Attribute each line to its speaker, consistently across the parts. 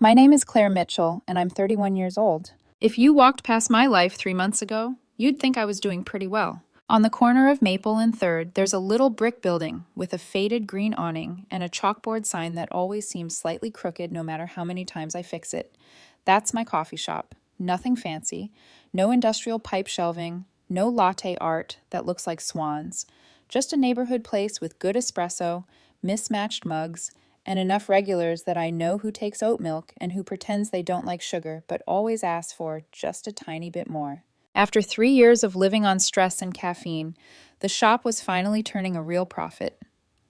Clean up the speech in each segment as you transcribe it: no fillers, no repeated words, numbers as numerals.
Speaker 1: My name is Claire Mitchell, and I'm 31 years old. If you walked past my life 3 months ago, you'd think I was doing pretty well. On the corner of Maple and 3rd, there's a little brick building with a faded green awning and a chalkboard sign that always seems slightly crooked no matter how many times I fix it. That's my coffee shop. Nothing fancy, no industrial pipe shelving, no latte art that looks like swans. Just a neighborhood place with good espresso, mismatched mugs, and enough regulars that I know who takes oat milk and who pretends they don't like sugar but always asks for just a tiny bit more. After 3 years of living on stress and caffeine, the shop was finally turning a real profit.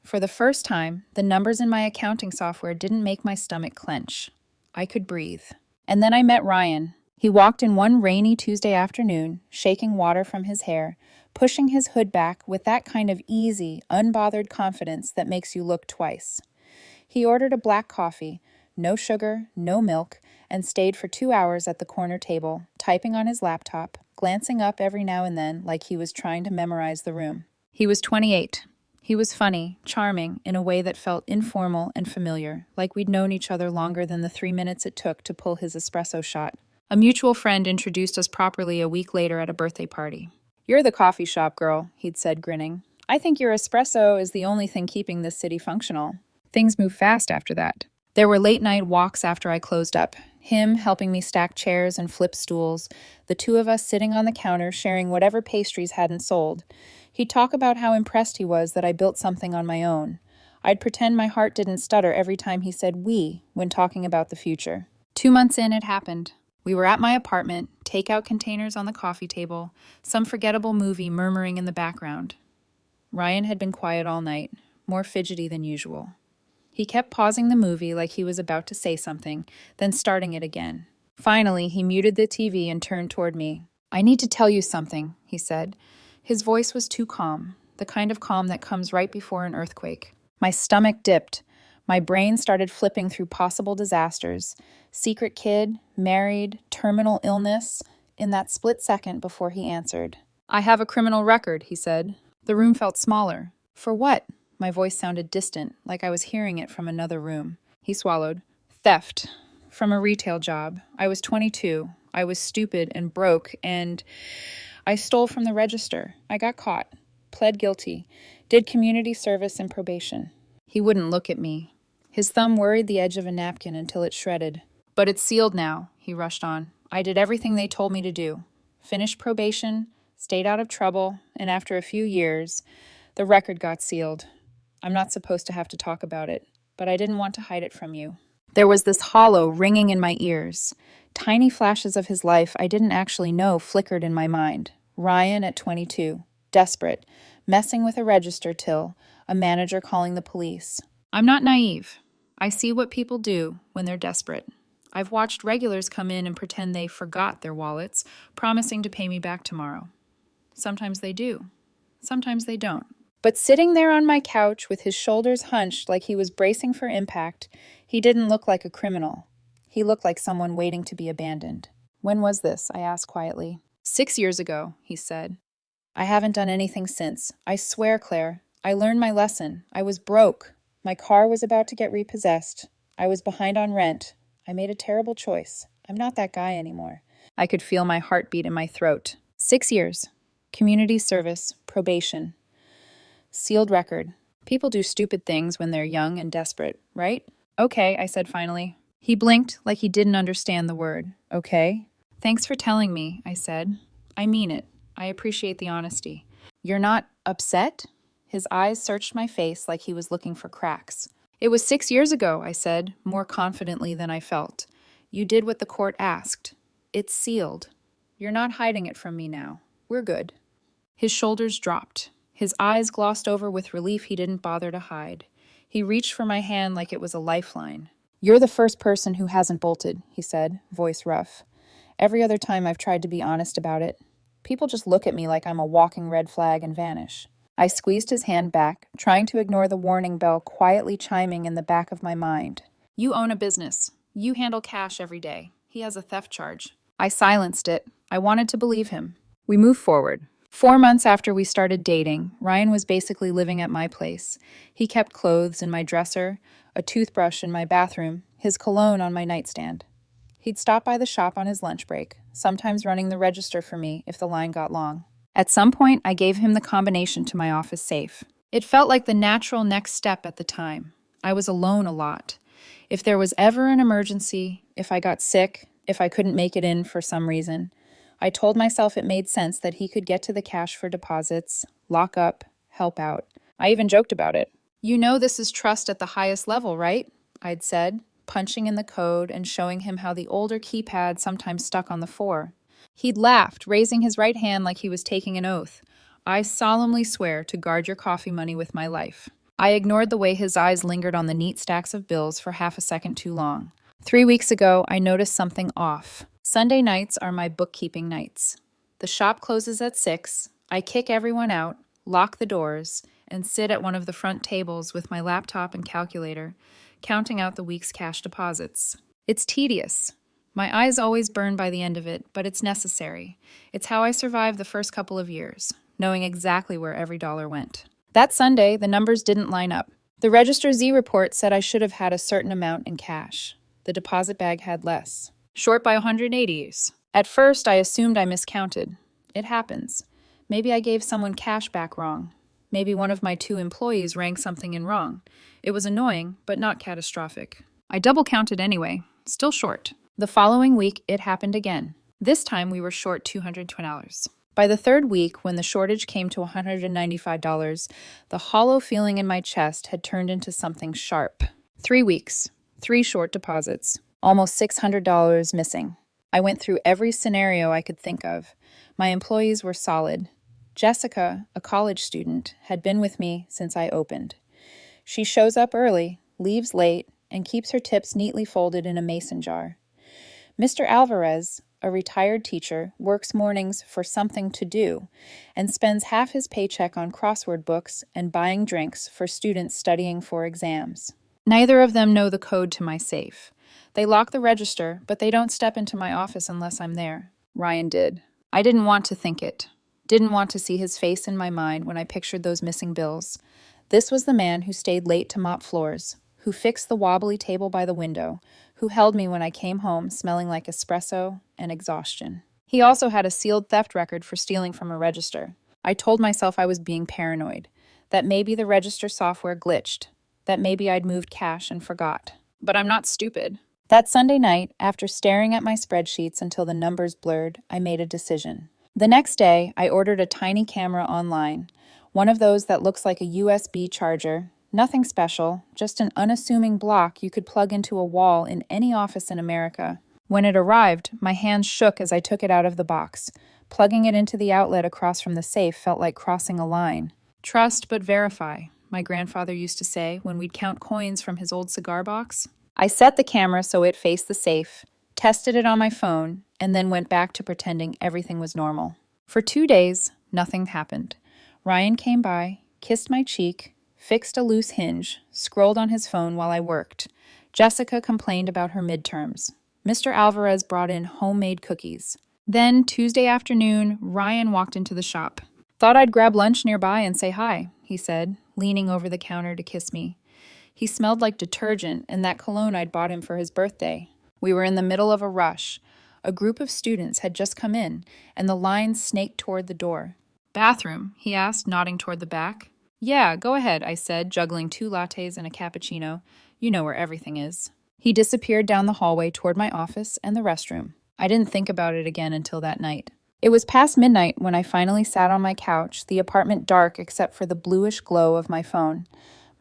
Speaker 1: For the first time, the numbers in my accounting software didn't make my stomach clench. I could breathe. And then I met Ryan. He walked in one rainy Tuesday afternoon, shaking water from his hair, pushing his hood back with that kind of easy, unbothered confidence that makes you look twice. He ordered a black coffee, no sugar, no milk, and stayed for 2 hours at the corner table, typing on his laptop, glancing up every now and then like he was trying to memorize the room. He was 28. He was funny, charming, in a way that felt informal and familiar, like we'd known each other longer than the 3 minutes it took to pull his espresso shot. A mutual friend introduced us properly a week later at a birthday party. "You're the coffee shop girl," he'd said, grinning. "I think your espresso is the only thing keeping this city functional." Things moved fast after that. There were late-night walks after I closed up, him helping me stack chairs and flip stools, the two of us sitting on the counter sharing whatever pastries hadn't sold. He'd talk about how impressed he was that I built something on my own. I'd pretend my heart didn't stutter every time he said "we" when talking about the future. 2 months in, it happened. We were at my apartment, takeout containers on the coffee table, some forgettable movie murmuring in the background. Ryan had been quiet all night, more fidgety than usual. He kept pausing the movie like he was about to say something, then starting it again. Finally, he muted the TV and turned toward me. "I need to tell you something," he said. His voice was too calm, the kind of calm that comes right before an earthquake. My stomach dipped. My brain started flipping through possible disasters. Secret kid, married, terminal illness, in that split second before he answered. "I have a criminal record," he said. The room felt smaller. "For what?" My voice sounded distant, like I was hearing it from another room. He swallowed. "Theft. From a retail job. I was 22. I was stupid and broke, and I stole from the register. I got caught. Pled guilty. Did community service and probation." He wouldn't look at me. His thumb worried the edge of a napkin until it shredded. "But it's sealed now," he rushed on. "I did everything they told me to do. Finished probation, stayed out of trouble, and after a few years, the record got sealed. I'm not supposed to have to talk about it, but I didn't want to hide it from you." There was this hollow ringing in my ears. Tiny flashes of his life I didn't actually know flickered in my mind. Ryan at 22, desperate, messing with a register till, a manager calling the police. I'm not naive. I see what people do when they're desperate. I've watched regulars come in and pretend they forgot their wallets, promising to pay me back tomorrow. Sometimes they do. Sometimes they don't. But sitting there on my couch with his shoulders hunched like he was bracing for impact, he didn't look like a criminal. He looked like someone waiting to be abandoned. "When was this?" I asked quietly. 6 years ago, he said. "I haven't done anything since. I swear, Claire. I learned my lesson. I was broke. My car was about to get repossessed. I was behind on rent. I made a terrible choice. I'm not that guy anymore." I could feel my heartbeat in my throat. 6 years. Community service, probation. Sealed record. People do stupid things when they're young and desperate, right? "Okay," I said finally. He blinked like he didn't understand the word. "Okay." "Thanks for telling me," I said. "I mean it. I appreciate the honesty." "You're not upset?" His eyes searched my face like he was looking for cracks. "It was 6 years ago," I said, more confidently than I felt. "You did what the court asked. It's sealed. You're not hiding it from me now. We're good." His shoulders dropped. His eyes glossed over with relief he didn't bother to hide. He reached for my hand like it was a lifeline. "You're the first person who hasn't bolted," he said, voice rough. "Every other time I've tried to be honest about it, people just look at me like I'm a walking red flag and vanish." I squeezed his hand back, trying to ignore the warning bell quietly chiming in the back of my mind. "You own a business. You handle cash every day. He has a theft charge." I silenced it. I wanted to believe him. We moved forward. 4 months after we started dating, Ryan was basically living at my place. He kept clothes in my dresser, a toothbrush in my bathroom, his cologne on my nightstand. He'd stop by the shop on his lunch break, sometimes running the register for me if the line got long. At some point, I gave him the combination to my office safe. It felt like the natural next step at the time. I was alone a lot. If there was ever an emergency, if I got sick, if I couldn't make it in for some reason, I told myself it made sense that he could get to the cash for deposits, lock up, help out. I even joked about it. "You know this is trust at the highest level, right?" I'd said, punching in the code and showing him how the older keypad sometimes stuck on the 4. He'd laughed, raising his right hand like he was taking an oath. "I solemnly swear to guard your coffee money with my life." I ignored the way his eyes lingered on the neat stacks of bills for half a second too long. 3 weeks ago, I noticed something off. Sunday nights are my bookkeeping nights. The shop closes at 6. I kick everyone out, lock the doors, and sit at one of the front tables with my laptop and calculator, counting out the week's cash deposits. It's tedious. My eyes always burn by the end of it, but it's necessary. It's how I survived the first couple of years, knowing exactly where every dollar went. That Sunday, the numbers didn't line up. The Register Z report said I should have had a certain amount in cash. The deposit bag had less. Short by 180s. At first, I assumed I miscounted. It happens. Maybe I gave someone cash back wrong. Maybe one of my 2 employees rang something in wrong. It was annoying, but not catastrophic. I double counted anyway, still short. The following week, it happened again. This time, we were short $220. By the 3rd week, when the shortage came to $195, the hollow feeling in my chest had turned into something sharp. 3 weeks, 3 short deposits, almost $600 missing. I went through every scenario I could think of. My employees were solid. Jessica, a college student, had been with me since I opened. She shows up early, leaves late, and keeps her tips neatly folded in a mason jar. Mr. Alvarez, a retired teacher, works mornings for something to do and spends half his paycheck on crossword books and buying drinks for students studying for exams. Neither of them know the code to my safe. They lock the register, but they don't step into my office unless I'm there. Ryan did. I didn't want to think it. Didn't want to see his face in my mind when I pictured those missing bills. This was the man who stayed late to mop floors, who fixed the wobbly table by the window, who held me when I came home smelling like espresso and exhaustion. He also had a sealed theft record for stealing from a register. I told myself I was being paranoid, that maybe the register software glitched, that maybe I'd moved cash and forgot. But I'm not stupid. That Sunday night, after staring at my spreadsheets until the numbers blurred, I made a decision. The next day, I ordered a tiny camera online, one of those that looks like a USB charger. Nothing special, just an unassuming block you could plug into a wall in any office in America. When it arrived, my hands shook as I took it out of the box. Plugging it into the outlet across from the safe felt like crossing a line. Trust but verify, my grandfather used to say when we'd count coins from his old cigar box. I set the camera so it faced the safe, tested it on my phone, and then went back to pretending everything was normal. For 2 days, nothing happened. Ryan came by, kissed my cheek, fixed a loose hinge, scrolled on his phone while I worked. Jessica complained about her midterms. Mr. Alvarez brought in homemade cookies. Then, Tuesday afternoon, Ryan walked into the shop. "Thought I'd grab lunch nearby and say hi," he said, leaning over the counter to kiss me. He smelled like detergent and that cologne I'd bought him for his birthday. We were in the middle of a rush. A group of students had just come in, and the line snaked toward the door. "Bathroom?" he asked, nodding toward the back. "Yeah, go ahead," I said, juggling 2 lattes and a cappuccino. "You know where everything is." He disappeared down the hallway toward my office and the restroom. I didn't think about it again until that night. It was past midnight when I finally sat on my couch, the apartment dark except for the bluish glow of my phone.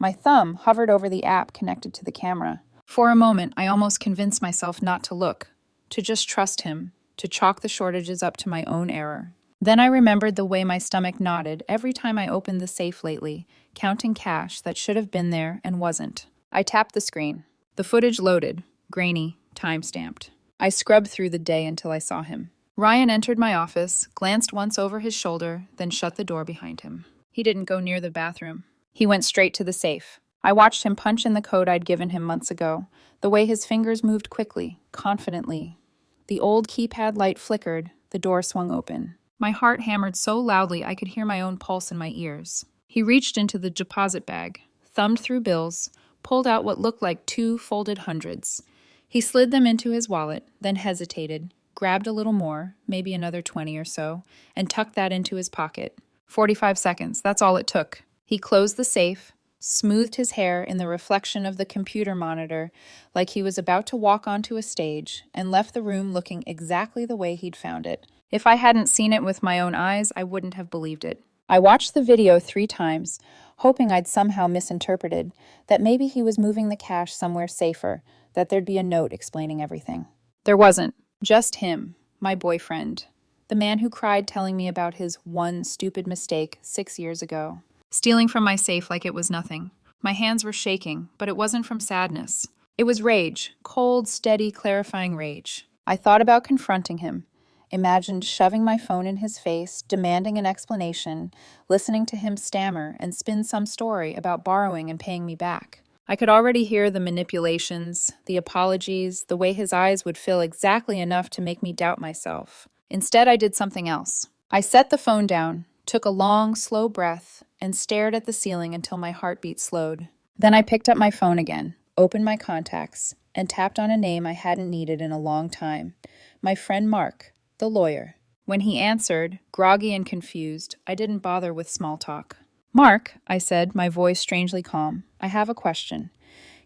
Speaker 1: My thumb hovered over the app connected to the camera. For a moment, I almost convinced myself not to look, to just trust him, to chalk the shortages up to my own error. Then I remembered the way my stomach knotted every time I opened the safe lately, counting cash that should have been there and wasn't. I tapped the screen. The footage loaded, grainy, time-stamped. I scrubbed through the day until I saw him. Ryan entered my office, glanced once over his shoulder, then shut the door behind him. He didn't go near the bathroom. He went straight to the safe. I watched him punch in the code I'd given him months ago, the way his fingers moved quickly, confidently. The old keypad light flickered, the door swung open. My heart hammered so loudly I could hear my own pulse in my ears. He reached into the deposit bag, thumbed through bills, pulled out what looked like 2 folded hundreds. He slid them into his wallet, then hesitated, grabbed a little more, maybe another 20 or so, and tucked that into his pocket. 45 seconds, that's all it took. He closed the safe, smoothed his hair in the reflection of the computer monitor like he was about to walk onto a stage, and left the room looking exactly the way he'd found it. If I hadn't seen it with my own eyes, I wouldn't have believed it. I watched the video 3 times, hoping I'd somehow misinterpreted, that maybe he was moving the cash somewhere safer, that there'd be a note explaining everything. There wasn't. Just him, my boyfriend, the man who cried telling me about his one stupid mistake 6 years ago. Stealing from my safe like it was nothing. My hands were shaking, but it wasn't from sadness. It was rage, cold, steady, clarifying rage. I thought about confronting him, imagined shoving my phone in his face, demanding an explanation, listening to him stammer and spin some story about borrowing and paying me back. I could already hear the manipulations, the apologies, the way his eyes would fill exactly enough to make me doubt myself. Instead, I did something else. I set the phone down, took a long, slow breath, and stared at the ceiling until my heartbeat slowed. Then I picked up my phone again, opened my contacts, and tapped on a name I hadn't needed in a long time. My friend Mark, the lawyer. When he answered, groggy and confused, I didn't bother with small talk. "Mark," I said, my voice strangely calm, "I have a question.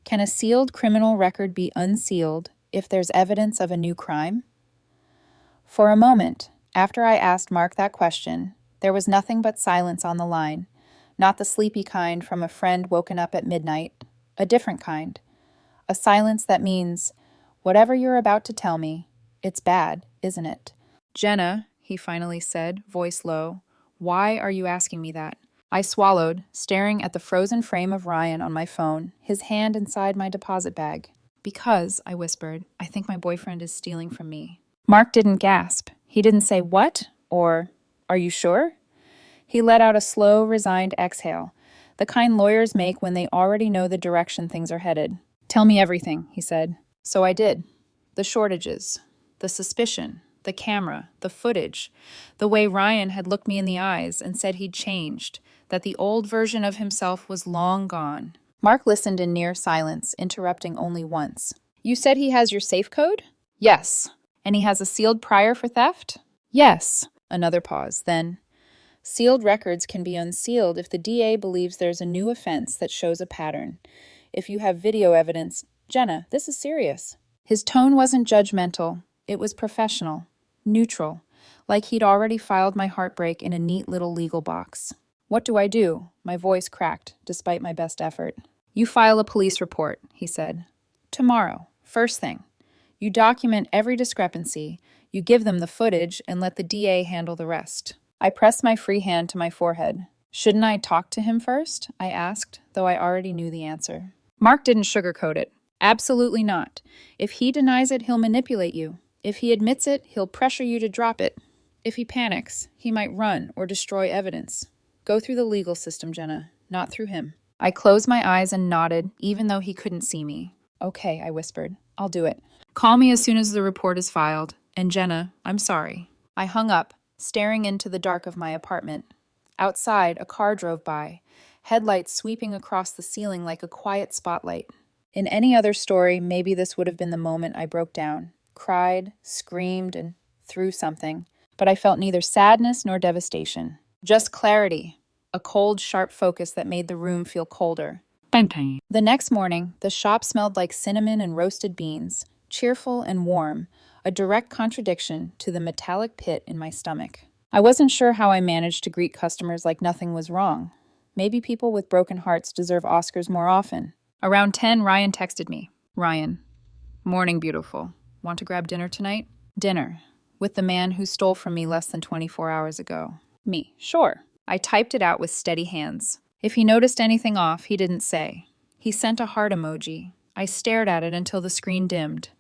Speaker 1: Can a sealed criminal record be unsealed if there's evidence of a new crime?" For a moment, after I asked Mark that question, there was nothing but silence on the line. Not the sleepy kind from a friend woken up at midnight. A different kind. A silence that means, whatever you're about to tell me, it's bad, isn't it? "Jenna," he finally said, voice low, "why are you asking me that?" I swallowed, staring at the frozen frame of Ryan on my phone, his hand inside my deposit bag. "Because," I whispered, "I think my boyfriend is stealing from me." Mark didn't gasp. He didn't say, "What?" or, "Are you sure?" He let out a slow, resigned exhale, the kind lawyers make when they already know the direction things are headed. "Tell me everything," he said. So I did. The shortages, the suspicion, the camera, the footage, the way Ryan had looked me in the eyes and said he'd changed, that the old version of himself was long gone. Mark listened in near silence, interrupting only once. "You said he has your safe code?" "Yes." "And he has a sealed prior for theft?" "Yes." Another pause, then, "Sealed records can be unsealed if the DA believes there's a new offense that shows a pattern. If you have video evidence—" "Jenna, this is serious." His tone wasn't judgmental. It was professional, neutral, like he'd already filed my heartbreak in a neat little legal box. "What do I do?" My voice cracked, despite my best effort. "You file a police report," he said. "Tomorrow, first thing. You document every discrepancy, you give them the footage, and let the DA handle the rest." I pressed my free hand to my forehead. "Shouldn't I talk to him first?" I asked, though I already knew the answer. Mark didn't sugarcoat it. "Absolutely not. If he denies it, he'll manipulate you. If he admits it, he'll pressure you to drop it. If he panics, he might run or destroy evidence. Go through the legal system, Jenna, not through him." I closed my eyes and nodded, even though he couldn't see me. "Okay," I whispered. "I'll do it. Call me as soon as the report is filed. And Jenna, I'm sorry." I hung up, staring into the dark of my apartment. Outside, a car drove by, headlights sweeping across the ceiling like a quiet spotlight. In any other story, maybe this would have been the moment I broke down, cried, screamed, and threw something. But I felt neither sadness nor devastation. Just clarity, a cold, sharp focus that made the room feel colder. The next morning, the shop smelled like cinnamon and roasted beans, cheerful and warm, a direct contradiction to the metallic pit in my stomach. I wasn't sure how I managed to greet customers like nothing was wrong. Maybe people with broken hearts deserve Oscars more often. Around 10, Ryan texted me. "Ryan, morning beautiful. Want to grab dinner tonight?" Dinner. With the man who stole from me less than 24 hours ago. Me. Sure. I typed it out with steady hands. If he noticed anything off, he didn't say. He sent a heart emoji. I stared at it until the screen dimmed.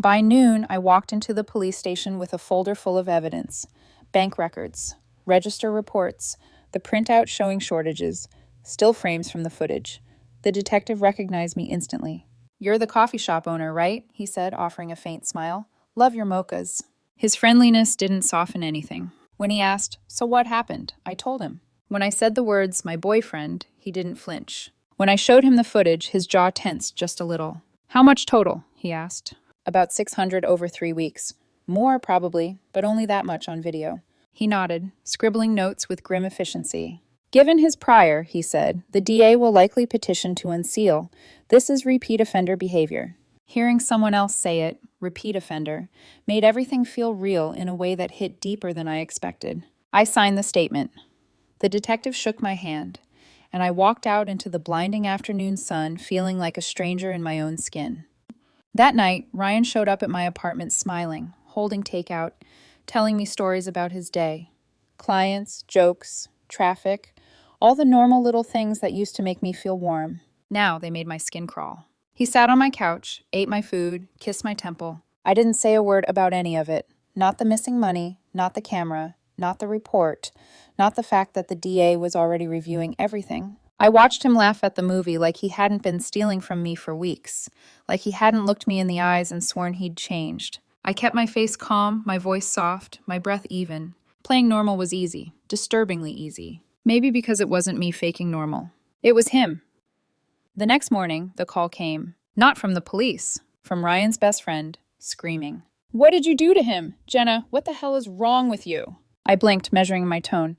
Speaker 1: By noon, I walked into the police station with a folder full of evidence. Bank records, register reports, the printout showing shortages, still frames from the footage. The detective recognized me instantly. "You're the coffee shop owner, right?" he said, offering a faint smile. "Love your mochas." His friendliness didn't soften anything. When he asked, "So what happened?" I told him. When I said the words, "my boyfriend," he didn't flinch. When I showed him the footage, his jaw tensed just a little. "How much total?" he asked. "About 600 over 3 weeks. More, probably, but only that much on video." He nodded, scribbling notes with grim efficiency. "Given his prior," he said, "the DA will likely petition to unseal. This is repeat offender behavior." Hearing someone else say it, repeat offender, made everything feel real in a way that hit deeper than I expected. I signed the statement. The detective shook my hand, and I walked out into the blinding afternoon sun feeling like a stranger in my own skin. That night, Ryan showed up at my apartment smiling, holding takeout, telling me stories about his day. Clients, jokes, traffic, all the normal little things that used to make me feel warm. Now they made my skin crawl. He sat on my couch, ate my food, kissed my temple. I didn't say a word about any of it. Not the missing money, not the camera, not the report, not the fact that the DA was already reviewing everything. I watched him laugh at the movie like he hadn't been stealing from me for weeks, like he hadn't looked me in the eyes and sworn he'd changed. I kept my face calm, my voice soft, my breath even. Playing normal was easy, disturbingly easy. Maybe because it wasn't me faking normal. It was him. The next morning, the call came. Not from the police, from Ryan's best friend, screaming. "What did you do to him? Jenna, what the hell is wrong with you?" I blinked, measuring my tone.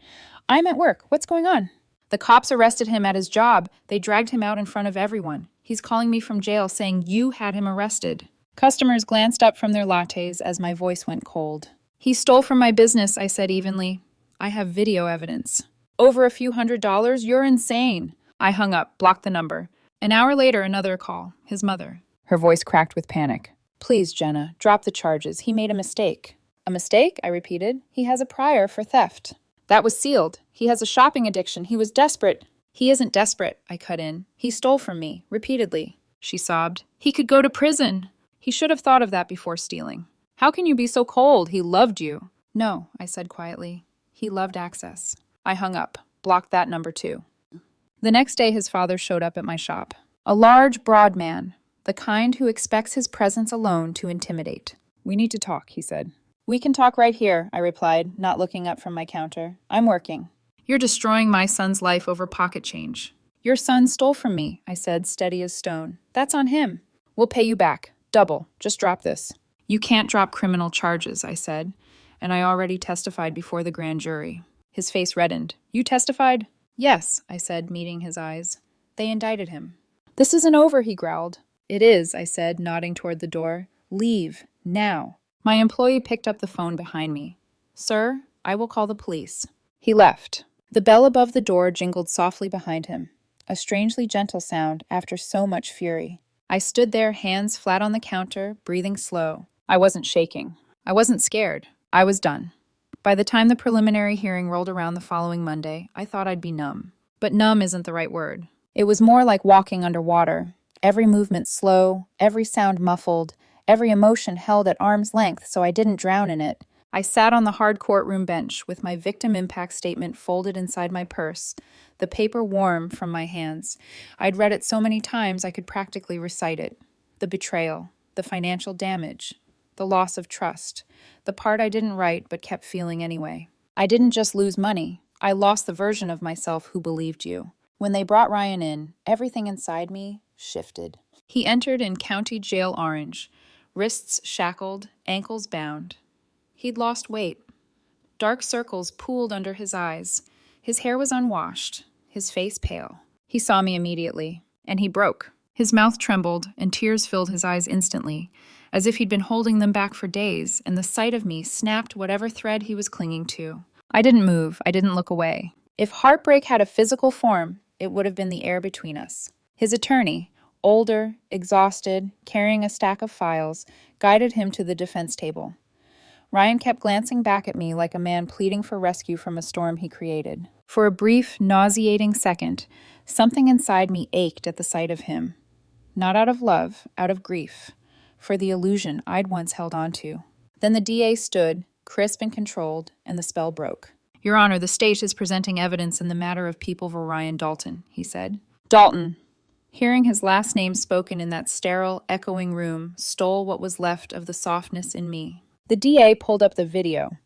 Speaker 1: "I'm at work. What's going on?" "The cops arrested him at his job. They dragged him out in front of everyone. He's calling me from jail saying you had him arrested." Customers glanced up from their lattes as my voice went cold. "He stole from my business," I said evenly. "I have video evidence." "Over a few $100s? You're insane." I hung up, blocked the number. An hour later, another call. His mother. Her voice cracked with panic. "Please, Jenna, drop the charges. He made a mistake." "A mistake?" I repeated. "He has a prior for theft." "That was sealed. He has a shopping addiction. He was desperate." "He isn't desperate," I cut in. "He stole from me, repeatedly." She sobbed. "He could go to prison." "He should have thought of that before stealing." "How can you be so cold? He loved you." "No," I said quietly. "He loved access." I hung up, blocked that number too. The next day his father showed up at my shop. A large, broad man, the kind who expects his presence alone to intimidate. "We need to talk," he said. "We can talk right here," I replied, not looking up from my counter. "I'm working." "You're destroying my son's life over pocket change." "Your son stole from me," I said, steady as stone. "That's on him." "We'll pay you back. Double. Just drop this." "You can't drop criminal charges," I said, and I already testified before the grand jury. His face reddened. "You testified?" "Yes," I said, meeting his eyes. "They indicted him." "This isn't over," he growled. "It is," I said, nodding toward the door. "Leave. Now." My employee picked up the phone behind me. "Sir, I will call the police." He left. The bell above the door jingled softly behind him, a strangely gentle sound after so much fury. I stood there, hands flat on the counter, breathing slow. I wasn't shaking. I wasn't scared. I was done. By the time the preliminary hearing rolled around the following Monday, I thought I'd be numb. But numb isn't the right word. It was more like walking underwater. Every movement slow, every sound muffled, every emotion held at arm's length so I didn't drown in it. I sat on the hard courtroom bench with my victim impact statement folded inside my purse, the paper warm from my hands. I'd read it so many times I could practically recite it. The betrayal, the financial damage, the loss of trust, the part I didn't write but kept feeling anyway. I didn't just lose money. I lost the version of myself who believed you. When they brought Ryan in, everything inside me shifted. He entered in County Jail Orange, wrists shackled, ankles bound. He'd lost weight. Dark circles pooled under his eyes. His hair was unwashed, his face pale. He saw me immediately, and he broke. His mouth trembled, and tears filled his eyes instantly, as if he'd been holding them back for days, and the sight of me snapped whatever thread he was clinging to. I didn't move. I didn't look away. If heartbreak had a physical form, it would have been the air between us. His attorney, older, exhausted, carrying a stack of files, guided him to the defense table. Ryan kept glancing back at me like a man pleading for rescue from a storm he created. For a brief, nauseating second, something inside me ached at the sight of him. Not out of love, out of grief, for the illusion I'd once held on to. Then the DA stood, crisp and controlled, and the spell broke. "Your Honor, the state is presenting evidence in the matter of People v. Ryan Dalton," he said. "Dalton." Hearing his last name spoken in that sterile, echoing room stole what was left of the softness in me. The DA pulled up the video.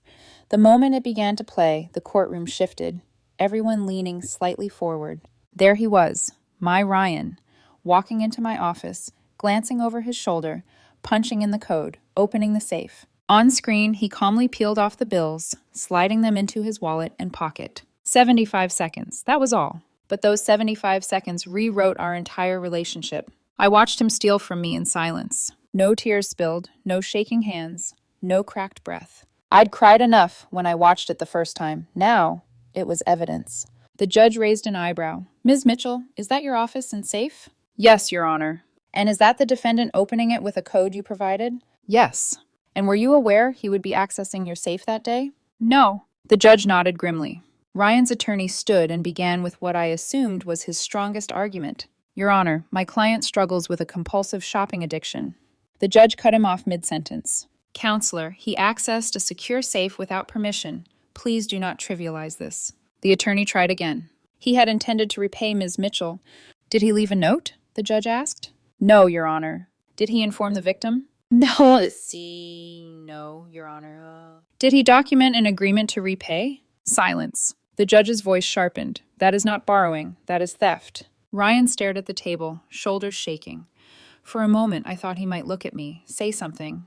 Speaker 1: The moment it began to play, the courtroom shifted, everyone leaning slightly forward. There he was, my Ryan, walking into my office, glancing over his shoulder, punching in the code, opening the safe. On screen, he calmly peeled off the bills, sliding them into his wallet and pocket. 75 seconds, that was all. But those 75 seconds rewrote our entire relationship. I watched him steal from me in silence. No tears spilled, no shaking hands, no cracked breath. I'd cried enough when I watched it the first time. Now, it was evidence. The judge raised an eyebrow. Ms. Mitchell, is that your office and safe? Yes, Your Honor. And is that the defendant opening it with a code you provided? Yes. And were you aware he would be accessing your safe that day? No. The judge nodded grimly. Ryan's attorney stood and began with what I assumed was his strongest argument. Your Honor, my client struggles with a compulsive shopping addiction. The judge cut him off mid-sentence. Counselor, he accessed a secure safe without permission. Please do not trivialize this. The attorney tried again. He had intended to repay Ms. Mitchell. Did he leave a note? The judge asked. No, Your Honor. Did he inform the victim? No, Your Honor. Did he document an agreement to repay? Silence. The judge's voice sharpened. That is not borrowing. That is theft. Ryan stared at the table, shoulders shaking. For a moment, I thought he might look at me, say something.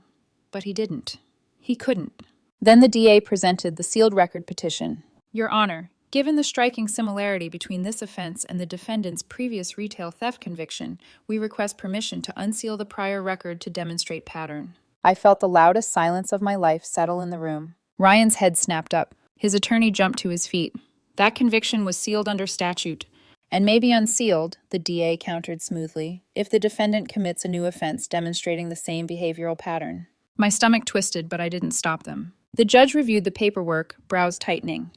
Speaker 1: But he didn't. He couldn't. Then the DA presented the sealed record petition. Your Honor, given the striking similarity between this offense and the defendant's previous retail theft conviction, we request permission to unseal the prior record to demonstrate pattern. I felt the loudest silence of my life settle in the room. Ryan's head snapped up. His attorney jumped to his feet. That conviction was sealed under statute. And may be unsealed, the DA countered smoothly, if the defendant commits a new offense demonstrating the same behavioral pattern. My stomach twisted, but I didn't stop them. The judge reviewed the paperwork, brows tightening.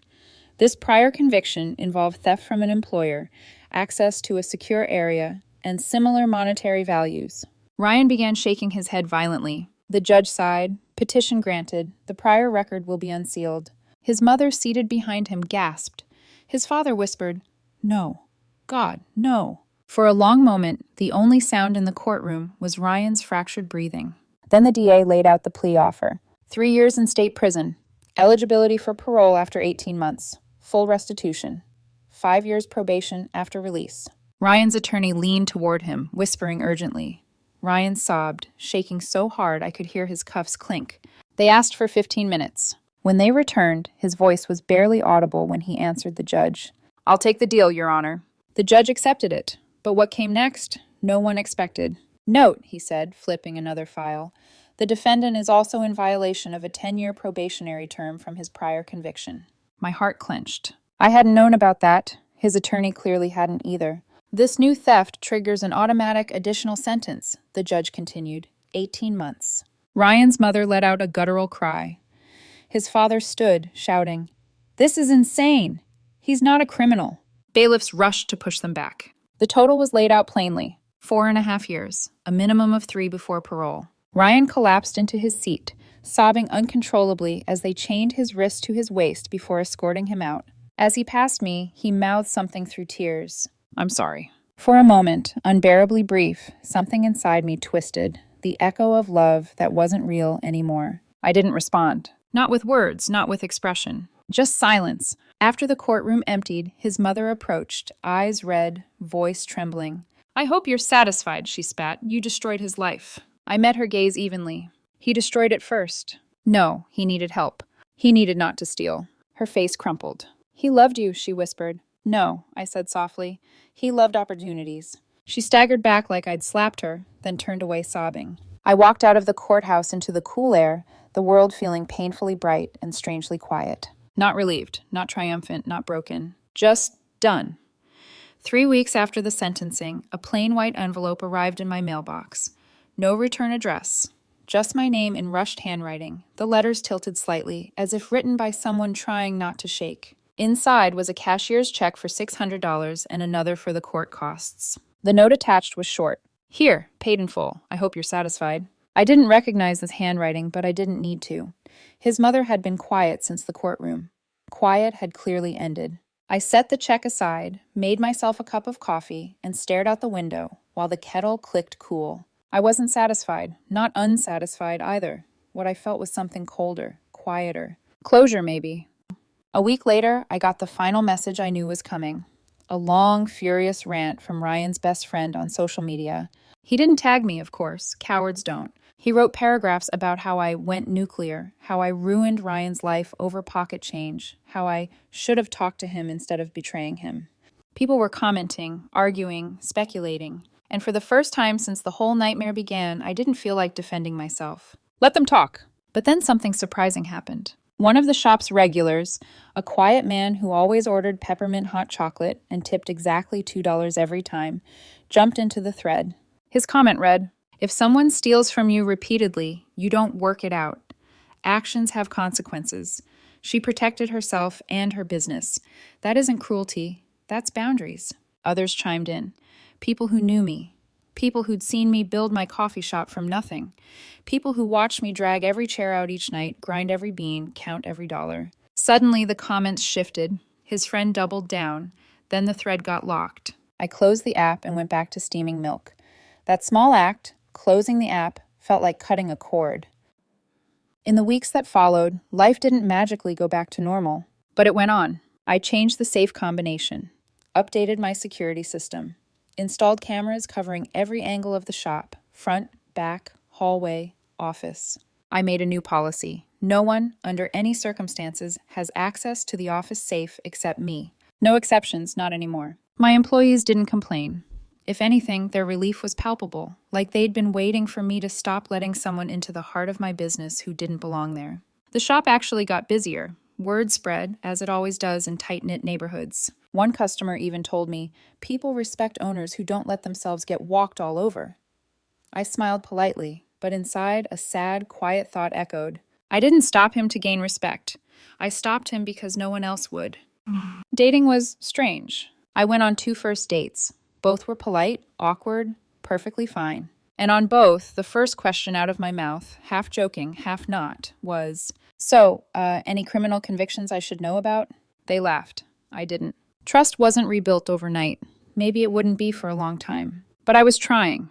Speaker 1: This prior conviction involved theft from an employer, access to a secure area, and similar monetary values. Ryan began shaking his head violently. The judge sighed. Petition granted. The prior record will be unsealed. His mother, seated behind him, gasped. His father whispered, No. God, no. For a long moment, the only sound in the courtroom was Ryan's fractured breathing. Then the DA laid out the plea offer. 3 years in state prison. Eligibility for parole after 18 months. Full restitution. 5 years probation after release. Ryan's attorney leaned toward him, whispering urgently. Ryan sobbed, shaking so hard I could hear his cuffs clink. They asked for 15 minutes. When they returned, his voice was barely audible when he answered the judge. I'll take the deal, Your Honor. The judge accepted it, but what came next, no one expected. Note, he said, flipping another file, the defendant is also in violation of a 10-year probationary term from his prior conviction. My heart clenched. I hadn't known about that. His attorney clearly hadn't either. This new theft triggers an automatic additional sentence, the judge continued, 18 months. Ryan's mother let out a guttural cry. His father stood, shouting, This is insane! He's not a criminal. Bailiffs rushed to push them back. The total was laid out plainly, 4.5 years, a minimum of 3 before parole. Ryan collapsed into his seat, sobbing uncontrollably as they chained his wrist to his waist before escorting him out. As he passed me, he mouthed something through tears. I'm sorry. For a moment, unbearably brief, something inside me twisted, the echo of love that wasn't real anymore. I didn't respond. Not with words, not with expression. Just silence. After the courtroom emptied, his mother approached, eyes red, voice trembling. I hope you're satisfied, she spat. You destroyed his life. I met her gaze evenly. He destroyed it first. No, he needed help. He needed not to steal. Her face crumpled. He loved you, she whispered. No, I said softly. He loved opportunities. She staggered back like I'd slapped her, then turned away sobbing. I walked out of the courthouse into the cool air, the world feeling painfully bright and strangely quiet. Not relieved, not triumphant, not broken. Just done. 3 weeks after the sentencing, a plain white envelope arrived in my mailbox. No return address. Just my name in rushed handwriting, the letters tilted slightly, as if written by someone trying not to shake. Inside was a cashier's check for $600 and another for the court costs. The note attached was short. Here, paid in full. I hope you're satisfied. I didn't recognize his handwriting, but I didn't need to. His mother had been quiet since the courtroom. Quiet had clearly ended. I set the check aside, made myself a cup of coffee, and stared out the window while the kettle clicked cool. I wasn't satisfied, not unsatisfied either. What I felt was something colder, quieter. Closure, maybe. A week later, I got the final message I knew was coming. A long, furious rant from Ryan's best friend on social media. He didn't tag me, of course. Cowards don't. He wrote paragraphs about how I went nuclear, how I ruined Ryan's life over pocket change, how I should have talked to him instead of betraying him. People were commenting, arguing, speculating, and for the first time since the whole nightmare began, I didn't feel like defending myself. Let them talk. But then something surprising happened. One of the shop's regulars, a quiet man who always ordered peppermint hot chocolate and tipped exactly $2 every time, jumped into the thread. His comment read, "If someone steals from you repeatedly, you don't work it out. Actions have consequences." She protected herself and her business. That isn't cruelty. That's boundaries. Others chimed in. People who knew me. People who'd seen me build my coffee shop from nothing. People who watched me drag every chair out each night, grind every bean, count every dollar. Suddenly, the comments shifted. His friend doubled down. Then the thread got locked. I closed the app and went back to steaming milk. That small act, closing the app, felt like cutting a cord. In the weeks that followed, life didn't magically go back to normal. But it went on. I changed the safe combination, updated my security system, installed cameras covering every angle of the shop, front, back, hallway, office. I made a new policy. No one, under any circumstances, has access to the office safe except me. No exceptions, not anymore. My employees didn't complain. If anything, their relief was palpable, like they'd been waiting for me to stop letting someone into the heart of my business who didn't belong there. The shop actually got busier. Word spread, as it always does in tight-knit neighborhoods. One customer even told me, "People respect owners who don't let themselves get walked all over." I smiled politely, but inside a sad, quiet thought echoed. I didn't stop him to gain respect. I stopped him because no one else would. Dating was strange. I went on 2 first dates. Both were polite, awkward, perfectly fine. And on both, the first question out of my mouth, half joking, half not, was, "So, any criminal convictions I should know about?" They laughed. I didn't. Trust wasn't rebuilt overnight. Maybe it wouldn't be for a long time. But I was trying.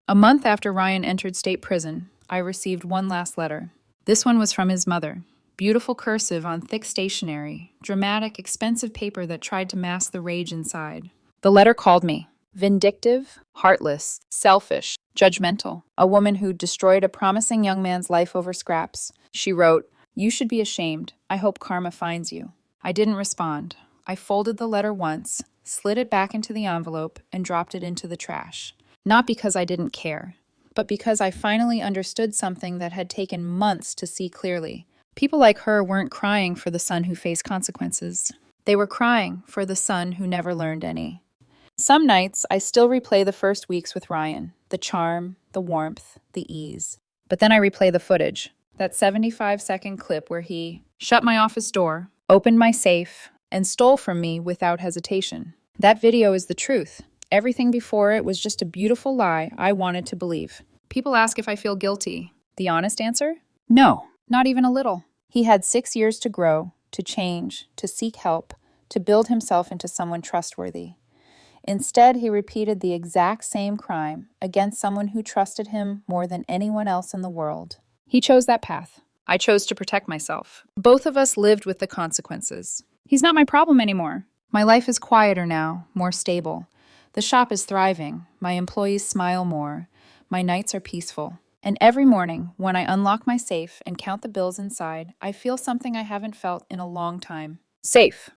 Speaker 1: A month after Ryan entered state prison, I received one last letter. This one was from his mother. Beautiful cursive on thick stationery, dramatic, expensive paper that tried to mask the rage inside. The letter called me. Vindictive, heartless, selfish, judgmental. A woman who destroyed a promising young man's life over scraps. She wrote, "You should be ashamed. I hope karma finds you." I didn't respond. I folded the letter once, slid it back into the envelope, and dropped it into the trash. Not because I didn't care, but because I finally understood something that had taken months to see clearly. People like her weren't crying for the son who faced consequences. They were crying for the son who never learned any. Some nights, I still replay the first weeks with Ryan, the charm, the warmth, the ease. But then I replay the footage, that 75-second clip where he shut my office door, opened my safe, and stole from me without hesitation. That video is the truth. Everything before it was just a beautiful lie I wanted to believe. People ask if I feel guilty. The honest answer? No, not even a little. He had 6 years to grow, to change, to seek help, to build himself into someone trustworthy. Instead, he repeated the exact same crime against someone who trusted him more than anyone else in the world. He chose that path. I chose to protect myself. Both of us lived with the consequences. He's not my problem anymore. My life is quieter now, more stable. The shop is thriving. My employees smile more. My nights are peaceful. And every morning, when I unlock my safe and count the bills inside, I feel something I haven't felt in a long time. Safe.